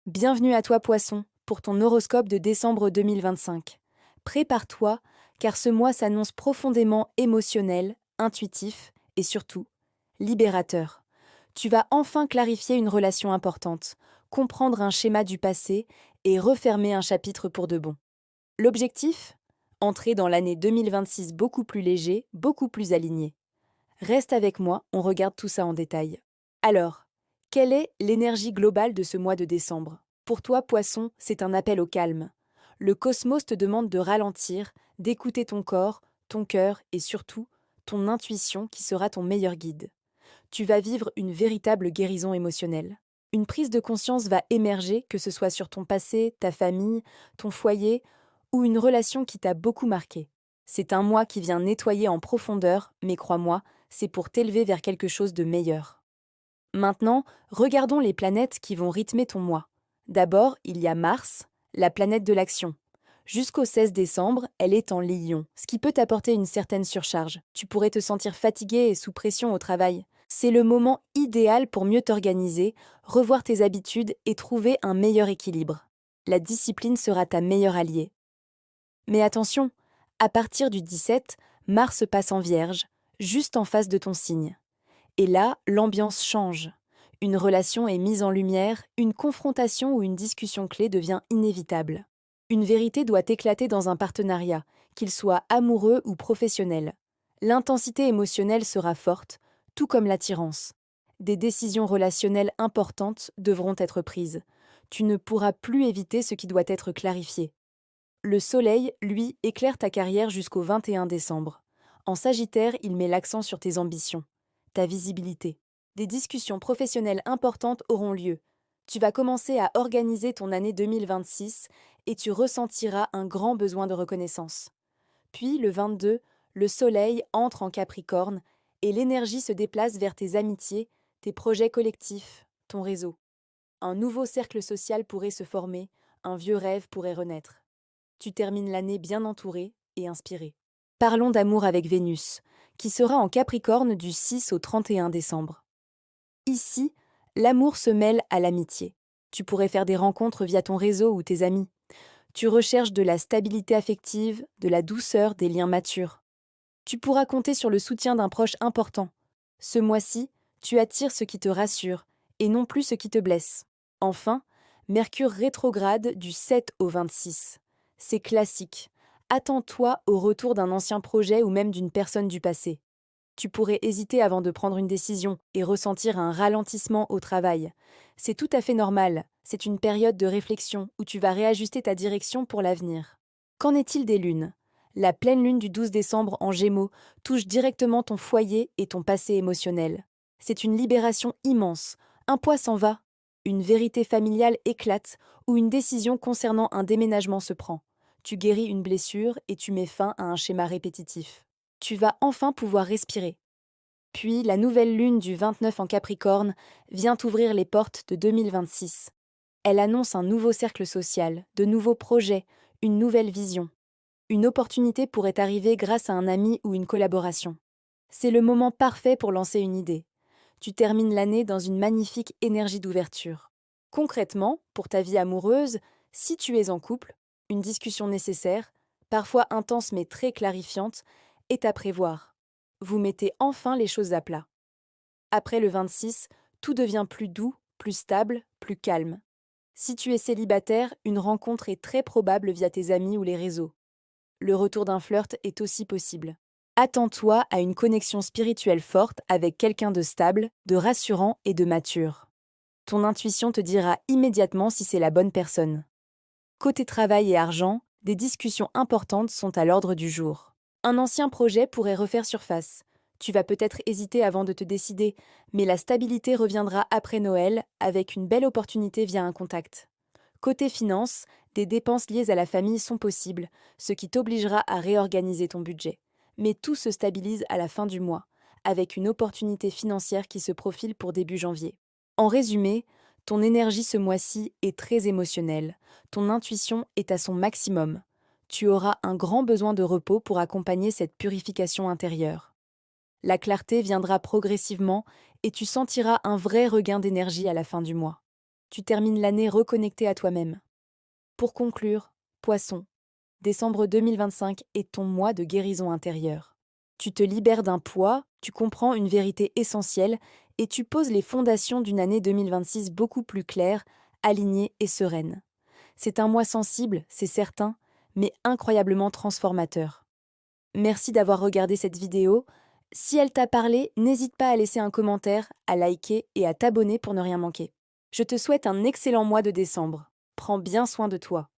Bienvenue à toi Poisson pour ton horoscope de décembre 2025. Prépare-toi car ce mois s'annonce profondément émotionnel, intuitif et surtout libérateur. Tu vas enfin clarifier une relation importante, comprendre un schéma du passé et refermer un chapitre pour de bon. L'objectif? Entrer dans l'année 2026 beaucoup plus léger, beaucoup plus aligné. Reste avec moi, on regarde tout ça en détail. Alors, quelle est l'énergie globale de ce mois de décembre? Pour toi, Poisson, c'est un appel au calme. Le cosmos te demande de ralentir, d'écouter ton corps, ton cœur et surtout ton intuition qui sera ton meilleur guide. Tu vas vivre une véritable guérison émotionnelle. Une prise de conscience va émerger, que ce soit sur ton passé, ta famille, ton foyer ou une relation qui t'a beaucoup marqué. C'est un mois qui vient nettoyer en profondeur, mais crois-moi, c'est pour t'élever vers quelque chose de meilleur. Maintenant, regardons les planètes qui vont rythmer ton mois. D'abord, il y a Mars, la planète de l'action. Jusqu'au 16 décembre, elle est en Lion, ce qui peut t'apporter une certaine surcharge. Tu pourrais te sentir fatigué et sous pression au travail. C'est le moment idéal pour mieux t'organiser, revoir tes habitudes et trouver un meilleur équilibre. La discipline sera ta meilleure alliée. Mais attention, à partir du 17, Mars passe en Vierge, juste en face de ton signe. Et là, l'ambiance change. Une relation est mise en lumière, une confrontation ou une discussion clé devient inévitable. Une vérité doit éclater dans un partenariat, qu'il soit amoureux ou professionnel. L'intensité émotionnelle sera forte, tout comme l'attirance. Des décisions relationnelles importantes devront être prises. Tu ne pourras plus éviter ce qui doit être clarifié. Le Soleil, lui, éclaire ta carrière jusqu'au 21 décembre. En Sagittaire, il met l'accent sur tes ambitions, ta visibilité. Des discussions professionnelles importantes auront lieu. Tu vas commencer à organiser ton année 2026 et tu ressentiras un grand besoin de reconnaissance. Puis, le 22, le Soleil entre en Capricorne et l'énergie se déplace vers tes amitiés, tes projets collectifs, ton réseau. Un nouveau cercle social pourrait se former, un vieux rêve pourrait renaître. Tu termines l'année bien entouré et inspiré. Parlons d'amour avec Vénus, qui sera en Capricorne du 6 au 31 décembre. Ici, l'amour se mêle à l'amitié. Tu pourrais faire des rencontres via ton réseau ou tes amis. Tu recherches de la stabilité affective, de la douceur, des liens matures. Tu pourras compter sur le soutien d'un proche important. Ce mois-ci, tu attires ce qui te rassure et non plus ce qui te blesse. Enfin, Mercure rétrograde du 7 au 26. C'est classique. Attends-toi au retour d'un ancien projet ou même d'une personne du passé. Tu pourrais hésiter avant de prendre une décision et ressentir un ralentissement au travail. C'est tout à fait normal. C'est une période de réflexion où tu vas réajuster ta direction pour l'avenir. Qu'en est-il des lunes? La pleine lune du 12 décembre en Gémeaux touche directement ton foyer et ton passé émotionnel. C'est une libération immense. Un poids s'en va. Une vérité familiale éclate ou une décision concernant un déménagement se prend. Tu guéris une blessure et tu mets fin à un schéma répétitif. Tu vas enfin pouvoir respirer. Puis la nouvelle lune du 29 en Capricorne vient ouvrir les portes de 2026. Elle annonce un nouveau cercle social, de nouveaux projets, une nouvelle vision. Une opportunité pourrait arriver grâce à un ami ou une collaboration. C'est le moment parfait pour lancer une idée. Tu termines l'année dans une magnifique énergie d'ouverture. Concrètement, pour ta vie amoureuse, si tu es en couple, une discussion nécessaire, parfois intense mais très clarifiante, est à prévoir. Vous mettez enfin les choses à plat. Après le 26, tout devient plus doux, plus stable, plus calme. Si tu es célibataire, une rencontre est très probable via tes amis ou les réseaux. Le retour d'un flirt est aussi possible. Attends-toi à une connexion spirituelle forte avec quelqu'un de stable, de rassurant et de mature. Ton intuition te dira immédiatement si c'est la bonne personne. Côté travail et argent, des discussions importantes sont à l'ordre du jour. Un ancien projet pourrait refaire surface. Tu vas peut-être hésiter avant de te décider, mais la stabilité reviendra après Noël avec une belle opportunité via un contact. Côté finance, des dépenses liées à la famille sont possibles, ce qui t'obligera à réorganiser ton budget. Mais tout se stabilise à la fin du mois, avec une opportunité financière qui se profile pour début janvier. En résumé, ton énergie ce mois-ci est très émotionnelle, ton intuition est à son maximum. Tu auras un grand besoin de repos pour accompagner cette purification intérieure. La clarté viendra progressivement et tu sentiras un vrai regain d'énergie à la fin du mois. Tu termines l'année reconnecté à toi-même. Pour conclure, Poisson, décembre 2025 est ton mois de guérison intérieure. Tu te libères d'un poids, tu comprends une vérité essentielle et tu poses les fondations d'une année 2026 beaucoup plus claire, alignée et sereine. C'est un mois sensible, c'est certain, mais incroyablement transformateur. Merci d'avoir regardé cette vidéo. Si elle t'a parlé, n'hésite pas à laisser un commentaire, à liker et à t'abonner pour ne rien manquer. Je te souhaite un excellent mois de décembre. Prends bien soin de toi.